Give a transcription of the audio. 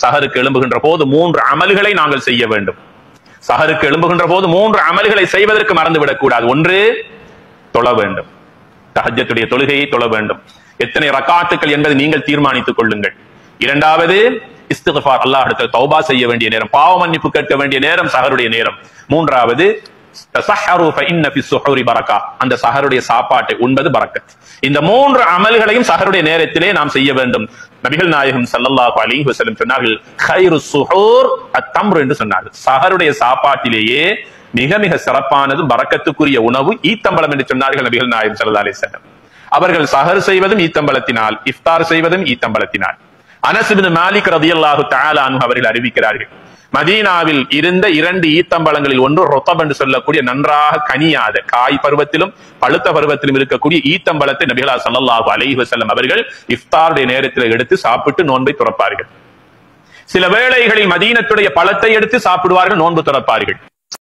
சஹருக்கு எழும்புகின்ற போது 3 அமல்களை நாங்கள் செய்ய வேண்டும். சஹருக்கு எழும்புகின்ற போது 3 அமல்களை செய்வதற்கு மறந்துவிடக் கூடாது. ஒன்று, தொழ வேண்டும். தஹஜ்ஜுடைய தொழுகையை தொழ வேண்டும். எத்தனை ரக்காத்துக்கள் என்பதை நீங்கள் தீர்மானித்துக் கொள்ளுங்கள். இரண்டாவது, இஸ்திக்ஃபார், அல்லாஹ்விடத்தில் தௌபா செய்ய வேண்டிய நேரம், பாவ மன்னிப்பு கேட்க வேண்டிய நேரம் சஹருடைய நேரம். மூன்றாவது, தஸஹரு ஃபஇன்ன ஃபி ஸுஹூரி பரக்கா, அந்த சஹருடைய சாப்பாட்டை உண்பது பரக்கத். இந்த 3 அமல்களையும் சஹருடைய நேரத்திலே நாம் செய்ய வேண்டும். நபிகள் நாயகம் ஸல்லல்லாஹு அலைஹி வஸல்லம் சொன்னார்கள், கைரு ஸுஹூர் அத்-தம்ர் என்று சொன்னார்கள். சஹருடைய சாப்பாட்டிலேயே மிக மிக சிறப்பானது, பரக்கத்துக்குரிய உணவு ஈத்தம்பழம் என்று சொன்னார்கள் நபிகள் நாயகம் ஸல்லல்லாஹு அலைஹி வஸல்லம். அவர்கள் சஹர் செய்வதும் ஈத்தம்பழத்தினால், இஃப்தார் செய்வதும் ஈத்தம்பழத்தினால். அனஸ் இப்னு மாலிக் ரலியல்லாஹு தஆலா அன்ஹு அவர்கள் அறிவிக்கிறார்கள், மதீனாவில் இருந்த 2 ஈத்தம்பழங்களில் ஒன்று ரொத்தப் என்று சொல்லக்கூடிய நன்றாக கனியாத, காய் பருவத்திலும் பழுத்த பருவத்திலும் இருக்கக்கூடிய ஈத்தம்பழத்தை நபிகள் ஸல்லல்லாஹு அலைஹி வஸல்லம் அவர்கள் இஃப்தாருடைய நேரத்தில் எடுத்து சாப்பிட்டு நோன்பை துறப்பார்கள். சில வேளைகளில் மதீனத்துடைய பழத்தை எடுத்து சாப்பிடுவார்கள், நோன்பு துறப்பார்கள்.